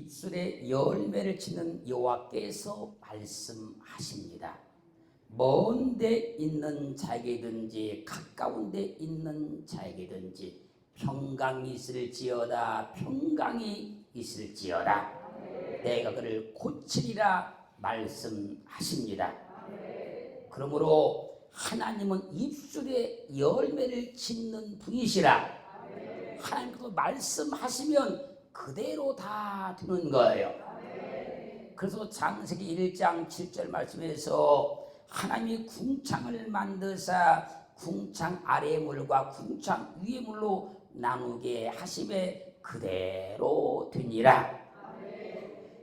입술에 열매를 짓는 여호와께서 말씀하십니다. 먼 데 있는 자에게든지 가까운 데 있는 자에게든지 평강이 있을지어다. 평강이 있을지어다. 내가 그를 고치리라 말씀하십니다. 그러므로 하나님은 입술에 열매를 짓는 분이시라. 하나님께서 말씀하시면 그대로 다 되는 거예요. 그래서 창세기 1장 7절 말씀에서 하나님이 궁창을 만드사 궁창 아래의 물과 궁창 위의 물로 나누게 하심에 그대로 되니라.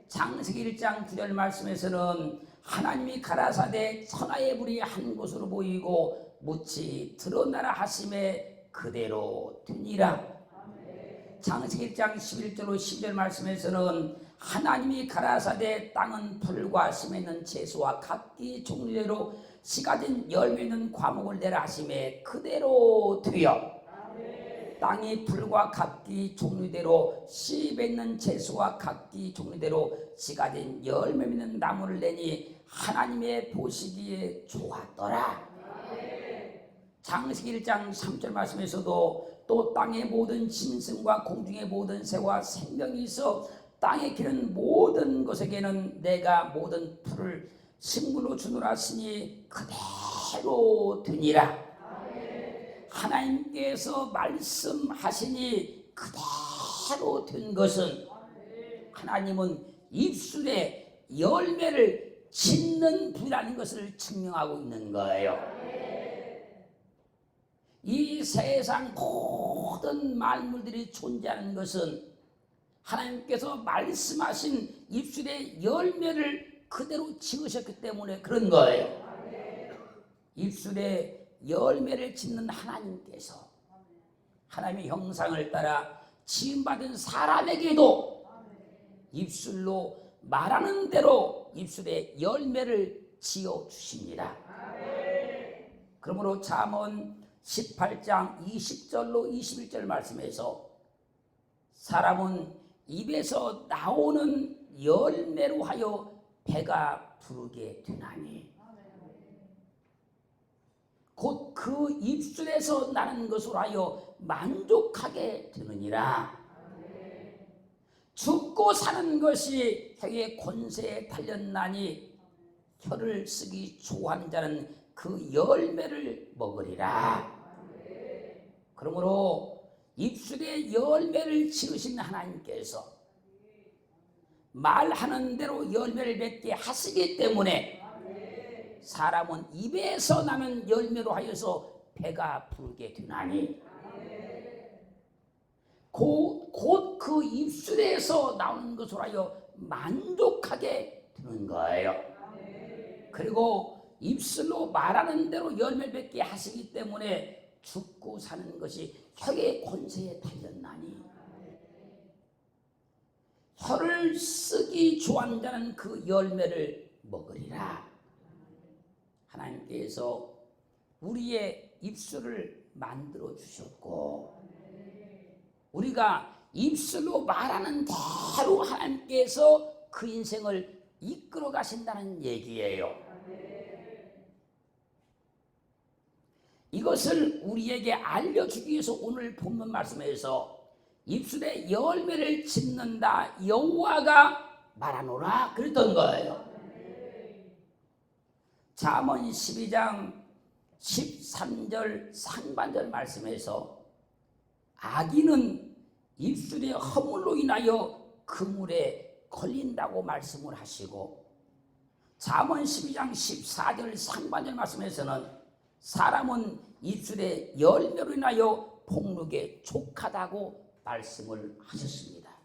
창세기 1장 9절 말씀에서는 하나님이 가라사대 천하의 불이 한 곳으로 보이고 묻이 드러나라 하심에 그대로 되니라. 창세기 1장 11절로 12절 말씀에서는 하나님이 가라사대 땅은 풀과 심에 있는 채소와 각기 종류대로 씨가 든 열매 있는 과목을 내라 하심에 그대로 되어 땅이 풀과 각기 종류대로 씨 맺는 채소와 각기 종류대로 씨가 된 열매 있는 나무를 내니 하나님의 보시기에 좋았더라. 창세기 1장 3절 말씀에서도 또 땅의 모든 짐승과 공중의 모든 새와 생명이 있어 땅에 기는 모든 것에게는 내가 모든 풀을 식물로 주노라 하시니 그대로 되니라. 하나님께서 말씀하시니 그대로 된 것은 하나님은 입술에 열매를 짓는 분이라는 것을 증명하고 있는 거예요. 이 세상 모든 만물들이 존재하는 것은 하나님께서 말씀하신 입술에 열매를 그대로 지으셨기 때문에 그런 거예요. 입술에 열매를 짓는 하나님께서 하나님의 형상을 따라 지음받은 사람에게도 입술로 말하는 대로 입술에 열매를 지어 주십니다. 그러므로 잠언 18장 20절로 21절 말씀에서 사람은 입에서 나오는 열매로 하여 배가 부르게 되나니 곧 그 입술에서 나는 것으로 하여 만족하게 되느니라. 죽고 사는 것이 혀의 권세에 달렸나니 혀를 쓰기 좋아하는 자는 그 열매를 먹으리라. 그러므로 입술에 열매를 지으신 하나님께서 말하는 대로 열매를 맺게 하시기 때문에 사람은 입에서 나는 열매로 하여서 배가 부르게 되나니 곧 그 입술에서 나오는 것으로 하여 만족하게 되는 거예요. 그리고 입술로 말하는 대로 열매를 맺게 하시기 때문에 죽고 사는 것이 혀의 권세에 달렸나니 혀를 쓰기 좋아하는 자는 그 열매를 먹으리라. 하나님께서 우리의 입술을 만들어 주셨고 우리가 입술로 말하는 대로 하나님께서 그 인생을 이끌어 가신다는 얘기예요. 이것을 우리에게 알려주기 위해서 오늘 본문 말씀에서 입술에 열매를 짓는다 여호와가 말하노라 그랬던 거예요. 잠언 12장 13절 상반절 말씀에서 악인은 입술의 허물로 인하여 그물에 걸린다고 말씀을 하시고 잠언 12장 14절 상반절 말씀에서는 사람은 입술의 열매로 인하여 복록에 족하다고 말씀을 하셨습니다.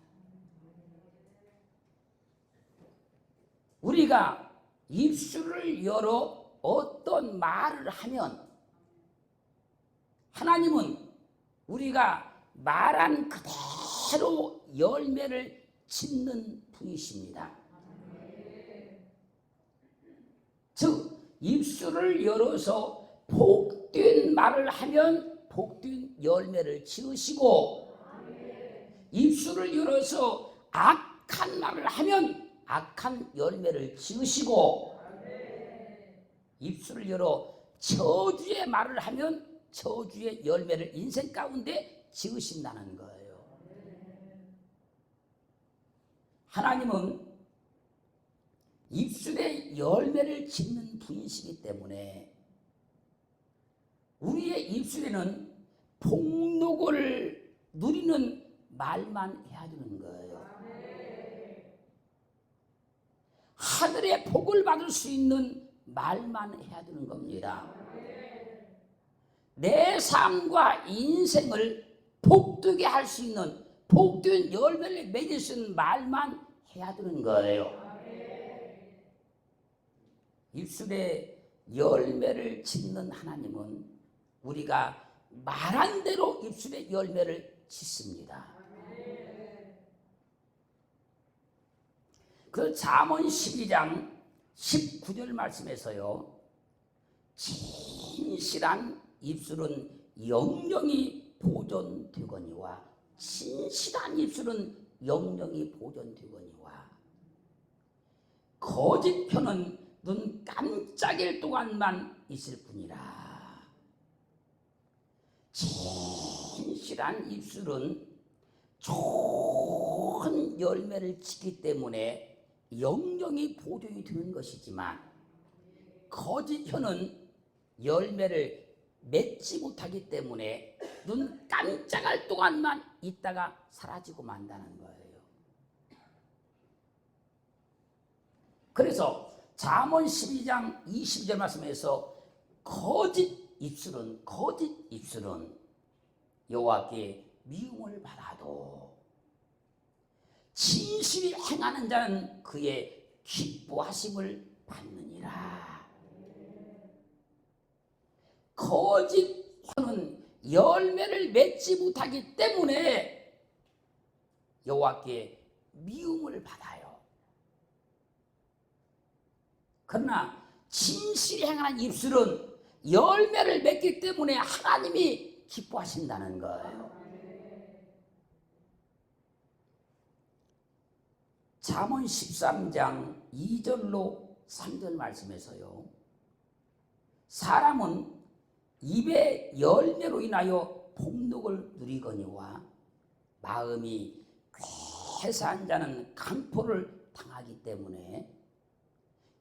우리가 입술을 열어 어떤 말을 하면 하나님은 우리가 말한 그대로 열매를 짓는 분이십니다. 즉 입술을 열어서 복된 말을 하면 복된 열매를 지으시고 입술을 열어서 악한 악한 말을 하면 악한 열매를 지으시고 입술을 열어 저주의 말을 하면 저주의 열매를 인생 가운데 지으신다는 거예요. 하나님은 입술에 열매를 짓는 분이시기 때문에 우리의 입술에는 복록을 누리는 말만 해야 되는 거예요. 하늘의 복을 받을 수 있는 말만 해야 되는 겁니다. 내 삶과 인생을 복되게 할 수 있는 복된 열매를 맺을 수 있는 말만 해야 되는 거예요. 입술에 열매를 짓는 하나님은 우리가 말한 대로 입술에 열매를 짓습니다. 그 잠언 12장 19절 말씀에서요, 진실한 입술은 영영이 보존되거니와 진실한 입술은 영영이 보존되거니와 거짓 혀는 눈 깜짝일 동안만 있을 뿐이라. 진실한 입술은 좋은 열매를 짓기 때문에 영영이 보존이 되는 것이지만 거짓 혀는 열매를 맺지 못하기 때문에 눈 깜짝할 동안만 있다가 사라지고 만다는 거예요. 그래서 잠언 12장 22절 말씀에서 거짓 입술은 여호와께 미움을 받아도 진실이 행하는 자는 그의 기뻐하심을 받느니라. 거짓 혀는 열매를 맺지 못하기 때문에 여호와께 미움을 받아요. 그러나 진실이 행하는 입술은 열매를 맺기 때문에 하나님이 기뻐하신다는 거예요. 잠언 13장 2절로 3절 말씀에서요, 사람은 입의 열매로 인하여 복록을 누리거니와 마음이 괴사한 자는 강포를 당하기 때문에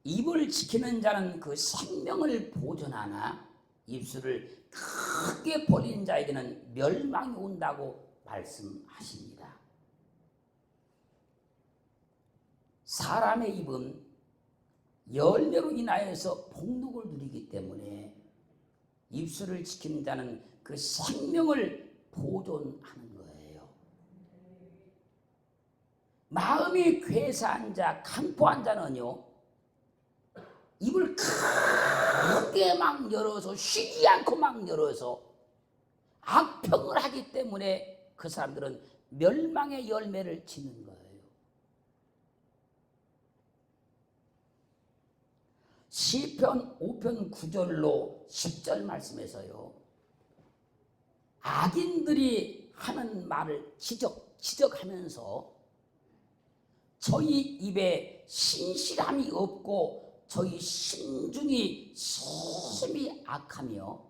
입을 지키는 자는 그 생명을 보존하나 입술을 크게 벌린 자에게는 멸망이 온다고 말씀하십니다. 사람의 입은 열매로 인하여서 복록을 누리기 때문에 입술을 지키는 자는 그 생명을 보존하는 거예요. 마음이 괴사한 자, 강포한 자는요, 입을 크게 막 열어서 쉬지 않고 막 열어서 악평을 하기 때문에 그 사람들은 멸망의 열매를 짓는 거예요. 시편 5편 9절로 10절 말씀에서요, 악인들이 하는 말을 지적하면서 저희 입에 신실함이 없고 저희 심중이 심히 악하며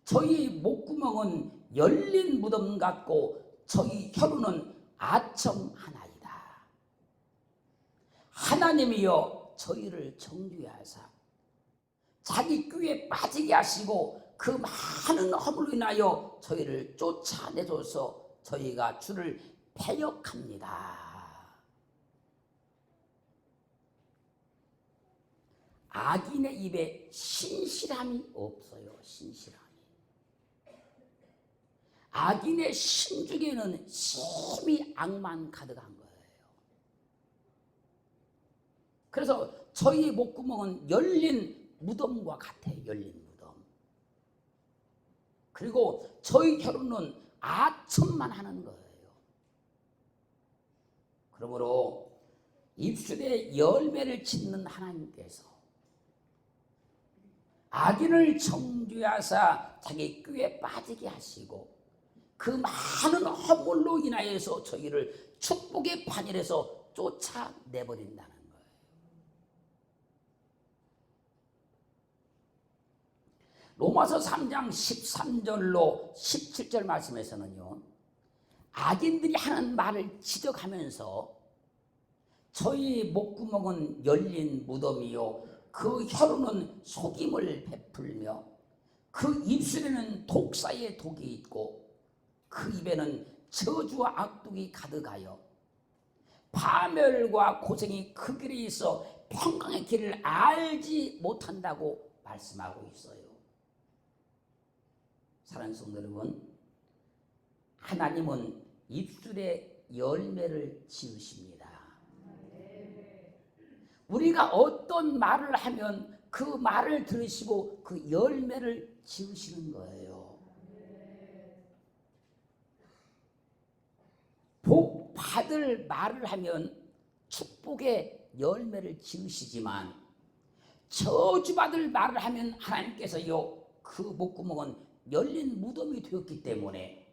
저희 목구멍은 열린 무덤 같고 저희 혀로는 아첨하나이다. 하나님이여 저희를 정죄하사 자기 꾀에 빠지게 하시고 그 많은 허물로 인하여 저희를 쫓아내줘서 저희가 주를 배역합니다. 악인의 입에 신실함이 없어요. 신실함이. 악인의 심중에는 심히 악만 가득한 거예요. 그래서 저희의 목구멍은 열린 무덤과 같아요. 열린 무덤. 그리고 저희 혀로는 아첨만 하는 거예요. 그러므로 입술에 열매를 짓는 하나님께서 악인을 정죄하사 자기 꾀에 빠지게 하시고 그 많은 허물로 인하여서 저희를 축복의 반열에서 쫓아내버린다는 거예요. 로마서 3장 13절로 17절 말씀에서는요, 악인들이 하는 말을 지적하면서 저희 목구멍은 열린 무덤이요 그 혀로는 속임을 베풀며 그 입술에는 독사의 독이 있고 그 입에는 저주와 악독이 가득하여 파멸과 고생이 그 길에 있어 평강의 길을 알지 못한다고 말씀하고 있어요. 사랑하는 성도 여러분, 하나님은 입술에 열매를 지으십니다. 우리가 어떤 말을 하면 그 말을 들으시고 그 열매를 지으시는 거예요. 복 받을 말을 하면 축복의 열매를 지으시지만 저주받을 말을 하면 하나님께서요 그 목구멍은 열린 무덤이 되었기 때문에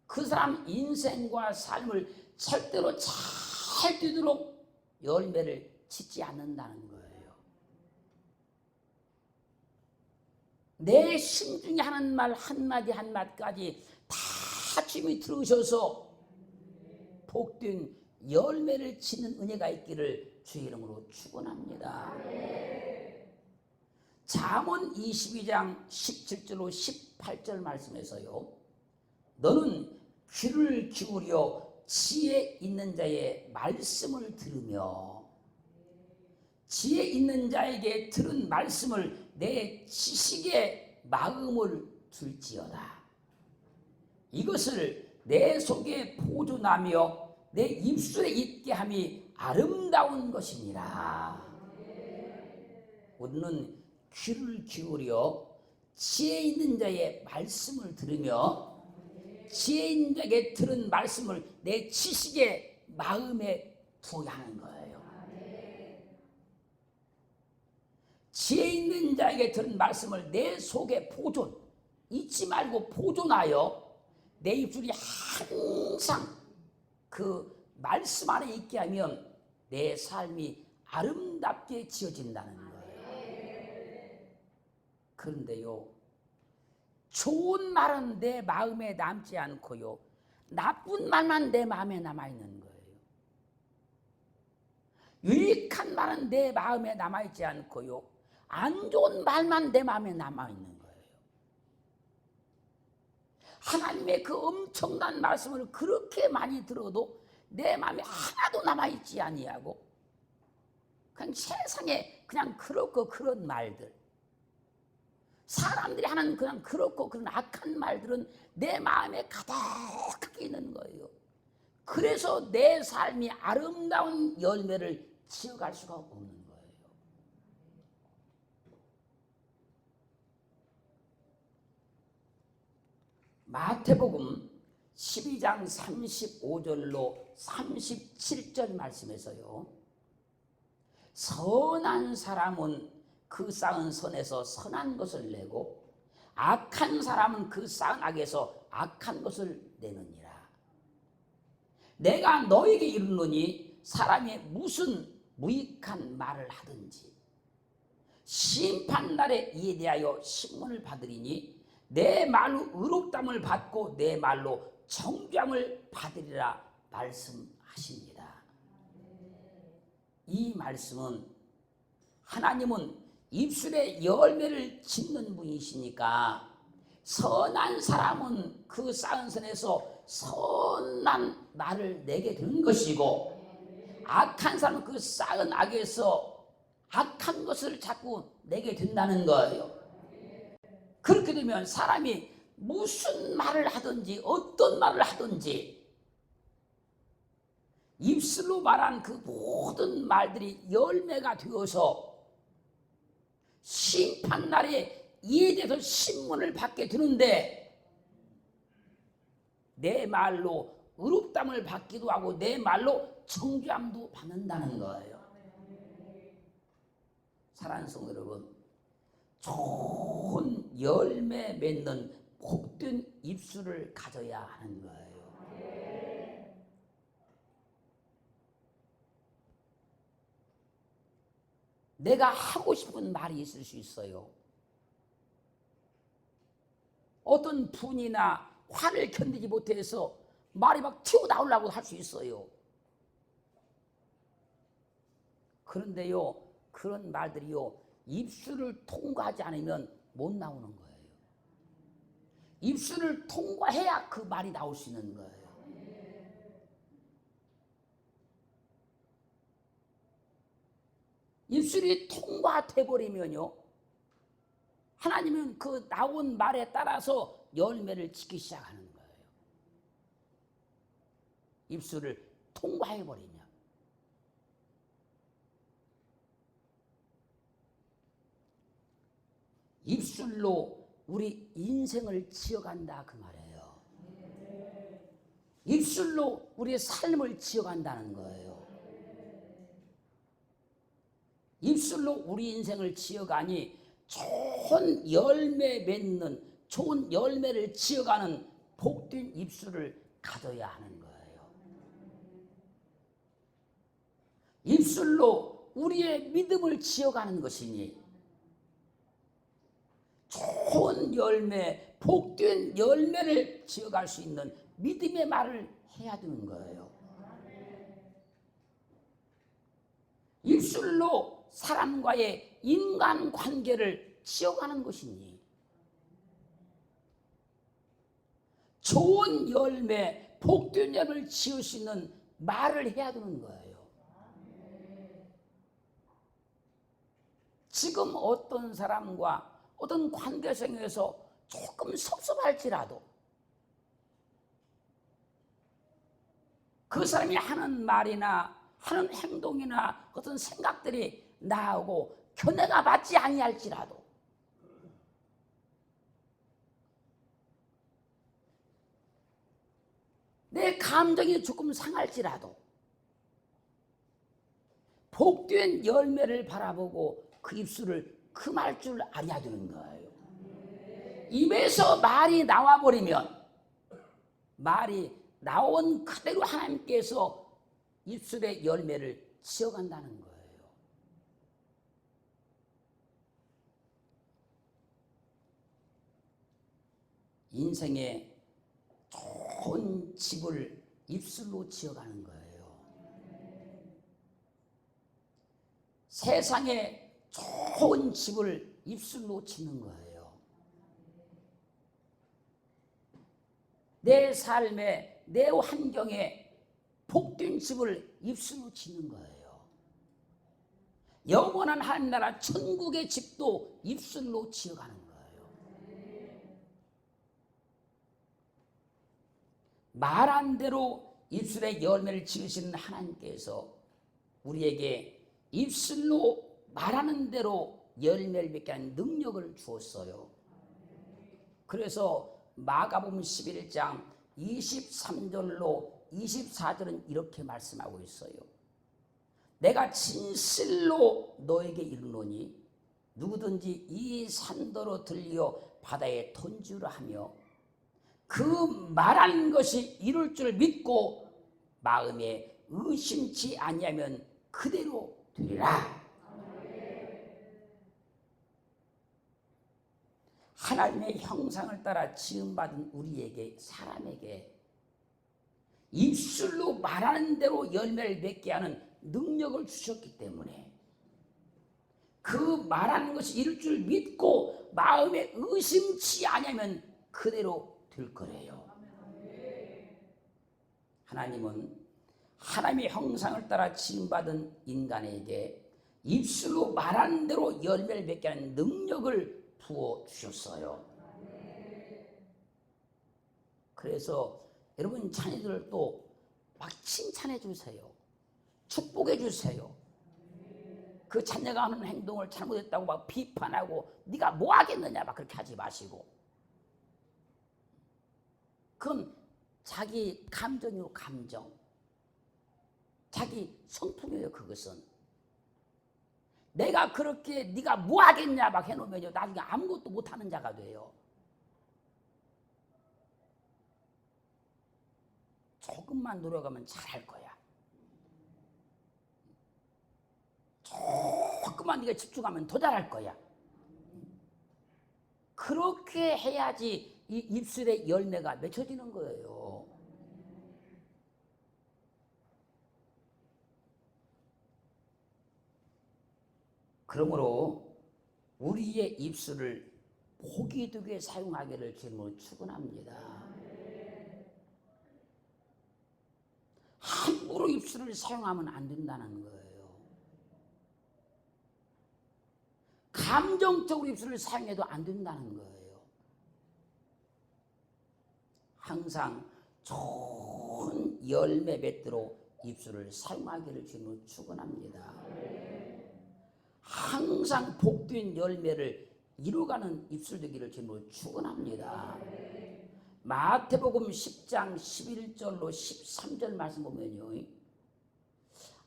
그 사람 인생과 삶을 절대로 잘 되도록 열매를 짓지 않는다는 거예요. 내 심중에 하는 말 한마디 한마디까지 다 주님이 들으셔서 복된 열매를 짓는 은혜가 있기를 주의 이름으로 축원합니다. 잠언 22장 17절로 18절 말씀에서요, 너는 귀를 기울여 지혜 있는 자의 말씀을 들으며 지혜 있는 자에게 들은 말씀을 내 지식의 마음을 둘지어다. 이것을 내 속에 보존하며 내 입술에 있게 함이 아름다운 것이니라. 우리는 귀를 기울여 지혜 있는 자의 말씀을 들으며 지혜 있는 자에게 들은 말씀을 내 지식의 마음에 두어야 하는 거예요. 지혜 있는 자에게 들은 말씀을 내 속에 보존, 잊지 말고 보존하여 내 입술이 항상 그 말씀 안에 있게 하면 내 삶이 아름답게 지어진다는 거예요. 그런데요, 좋은 말은 내 마음에 남지 않고요, 나쁜 말만 내 마음에 남아있는 거예요. 유익한 말은 내 마음에 남아있지 않고요, 안 좋은 말만 내 마음에 남아있는 거예요. 하나님의 그 엄청난 말씀을 그렇게 많이 들어도 내 마음에 하나도 남아있지 아니하고 그냥 세상에 그냥 그렇고 그런 말들, 사람들이 하는 그냥 그렇고 그런 악한 말들은 내 마음에 가득하게 있는 거예요. 그래서 내 삶이 아름다운 열매를 지어갈 수가 없는 거예요. 마태복음 12장 35절로 37절 말씀에서요, 선한 사람은 그 쌓은 선에서 선한 것을 내고 악한 사람은 그 쌓은 악에서 악한 것을 내느니라. 내가 너에게 이르노니 사람이 무슨 무익한 말을 하든지 심판날에 이에 대하여 신문을 받으리니 내 말로 의롭담을 받고 내 말로 정죄함을 받으리라 말씀하십니다. 이 말씀은 하나님은 입술에 열매를 짓는 분이시니까 선한 사람은 그 쌓은 선에서 선한 말을 내게 되는 것이고 악한 사람은 그 쌓은 악에서 악한 것을 자꾸 내게 된다는 거예요. 그렇게 되면 사람이 무슨 말을 하든지 어떤 말을 하든지 입술로 말한 그 모든 말들이 열매가 되어서 심판날에 이에 대해서 신문을 받게 되는데 내 말로 의롭담을 받기도 하고 내 말로 정죄함도 받는다는 거예요. 사랑하는 성도 여러분, 좋은 열매 맺는 복된 입술을 가져야 하는 거예요. 내가 하고 싶은 말이 있을 수 있어요. 어떤 분이나 화를 견디지 못해서 말이 막 튀어나오려고 할 수 있어요. 그런데요, 그런 말들이요, 입술을 통과하지 않으면 못 나오는 거예요. 입술을 통과해야 그 말이 나올 수 있는 거예요. 입술이 통과돼 버리면요, 하나님은 그 나온 말에 따라서 열매를 짓기 시작하는 거예요. 입술을 통과해 버리냐. 입술로 우리 인생을 지어간다 그 말이에요. 입술로 우리의 삶을 지어간다는 거예요. 입술로 우리 인생을 지어가니 좋은 열매 맺는, 좋은 열매를 지어가는 복된 입술을 가져야 하는 거예요. 입술로 우리의 믿음을 지어가는 것이니 좋은 열매, 복된 열매를 지어갈 수 있는 믿음의 말을 해야 되는 거예요. 입술로 사람과의 인간관계를 지어가는 것이니 좋은 열매, 복된 열매를 지을 수 있는 말을 해야 되는 거예요. 지금 어떤 사람과 어떤 관계성에서 조금 섭섭할지라도 그 사람이 하는 말이나 하는 행동이나 어떤 생각들이 나하고 견해가 맞지 아니할지라도 내 감정이 조금 상할지라도 복된 열매를 바라보고 그 입술을 금할 줄 알아야 되는 거예요. 입에서 말이 나와버리면 말이 나온 그대로 하나님께서 입술의 열매를 지어간다는 거예요. 인생에 좋은 집을 입술로 지어가는 거예요. 세상에 좋은 집을 입술로 짓는 거예요. 내 삶에, 내 환경에 복된 집을 입술로 짓는 거예요. 영원한 하나님 나라 천국의 집도 입술로 지어가는 거예요. 말한 대로 입술의 열매를 지으시는 하나님께서 우리에게 입술로 말하는 대로 열매를 맺게 하는 능력을 주었어요. 그래서 마가복음 11장 23절로 24절은 이렇게 말씀하고 있어요. 내가 진실로 너에게 이르노니 누구든지 이 산더러 들려 바다에 던지라 하며 그 말하는 것이 이룰 줄 믿고 마음에 의심치 아니하면 그대로 되리라. 하나님의 형상을 따라 지음받은 우리에게, 사람에게 입술로 말하는 대로 열매를 맺게 하는 능력을 주셨기 때문에 그 말하는 것이 이룰 줄 믿고 마음에 의심치 아니하면 그대로 될 거래요. 하나님은 하나님의 형상을 따라 지음받은 인간에게 입술로 말하는 대로 열매를 맺게 하는 능력을 부어주셨어요. 그래서 여러분 자녀들을 또 막 칭찬해 주세요. 축복해 주세요. 그 자녀가 하는 행동을 잘못했다고 막 비판하고 네가 뭐 하겠느냐 막 그렇게 하지 마시고, 그건 자기 감정이요, 감정. 자기 성품이에요. 그것은 내가 그렇게 네가 뭐 하겠냐 막 해놓으면요 나중에 아무것도 못하는 자가 돼요. 조금만 노력하면 잘할 거야. 조금만 네가 집중하면 더 잘할 거야. 그렇게 해야지 이 입술의 열매가 맺혀지는 거예요. 그러므로 우리의 입술을 복이 되게 사용하기를 주님으로 축원합니다. 함부로 입술을 사용하면 안 된다는 거예요. 감정적으로 입술을 사용해도 안 된다는 거예요. 항상 좋은 열매 맺도록 입술을 사용하기를 주님으로 축원합니다. 항상 복된 열매를 이루어가는 입술 되기를 주님으로 축원합니다. 마태복음 10장 11절로 13절 말씀 보면요,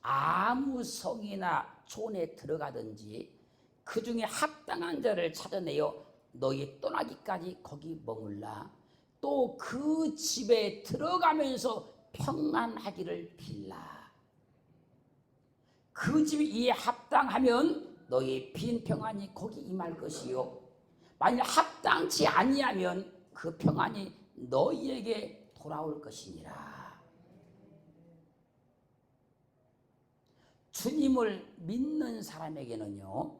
아무 성이나 촌에 들어가든지 그 중에 합당한 자를 찾아내어 너희 떠나기까지 거기 머물라. 또 그 집에 들어가면서 평안하기를 빌라. 그 집이 이에 합당하면 너희 빈 평안이 거기 임할 것이요, 만약 합당치 아니하면 그 평안이 너희에게 돌아올 것이니라. 주님을 믿는 사람에게는요,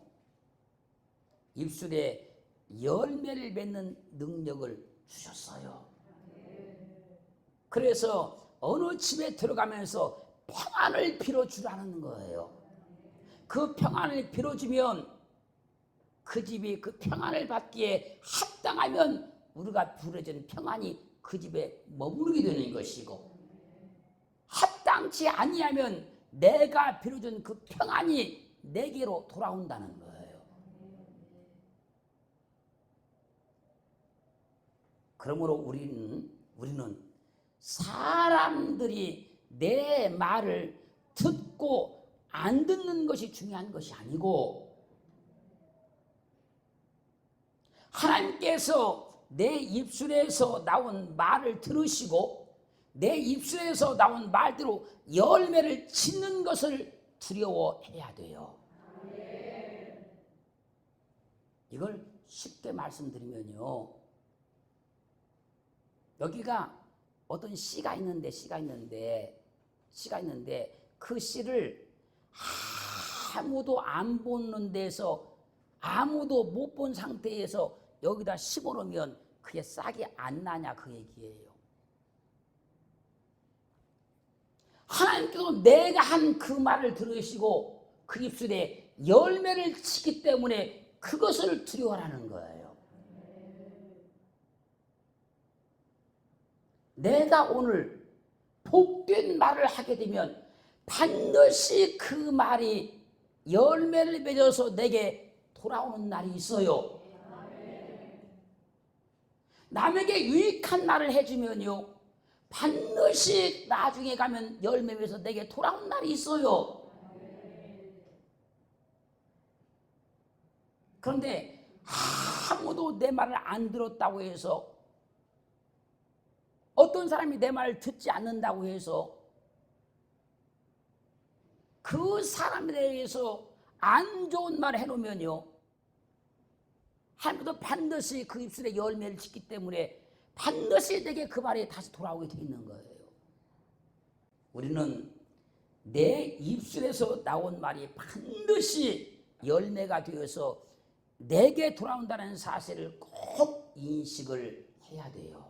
입술에 열매를 맺는 능력을 주셨어요. 그래서 어느 집에 들어가면서 평안을 빌어주라는 거예요. 그 평안을 빌어주면 그 집이 그 평안을 받기에 합당하면 우리가 빌어준 평안이 그 집에 머무르게 되는 것이고, 합당치 아니하면 내가 빌어준 그 평안이 내게로 돌아온다는 거예요. 그러므로 우리는 사람들이 내 말을 듣고 안 듣는 것이 중요한 것이 아니고, 하나님께서 내 입술에서 나온 말을 들으시고 내 입술에서 나온 말대로 열매를 짓는 것을 두려워해야 돼요. 이걸 쉽게 말씀드리면요, 여기가 어떤 씨가 있는데 그 씨를 아무도 안 보는 데서, 아무도 못 본 상태에서 여기다 심어놓으면 그게 싹이 안 나냐, 그 얘기예요. 하나님께서 내가 한 그 말을 들으시고 그 입술에 열매를 치기 때문에 그것을 두려워하는 거예요. 내가 오늘 복된 말을 하게 되면 반드시 그 말이 열매를 맺어서 내게 돌아오는 날이 있어요. 남에게 유익한 말을 해주면요, 반드시 나중에 가면 열매 맺어서 내게 돌아오는 날이 있어요. 그런데 아무도 내 말을 안 들었다고 해서, 어떤 사람이 내 말을 듣지 않는다고 해서 그 사람에 대해서 안 좋은 말을 해놓으면요, 하나님도 반드시 그 입술에 열매를 짓기 때문에 반드시 내게 그 말이 다시 돌아오게 돼 있는 거예요. 우리는 내 입술에서 나온 말이 반드시 열매가 되어서 내게 돌아온다는 사실을 꼭 인식을 해야 돼요.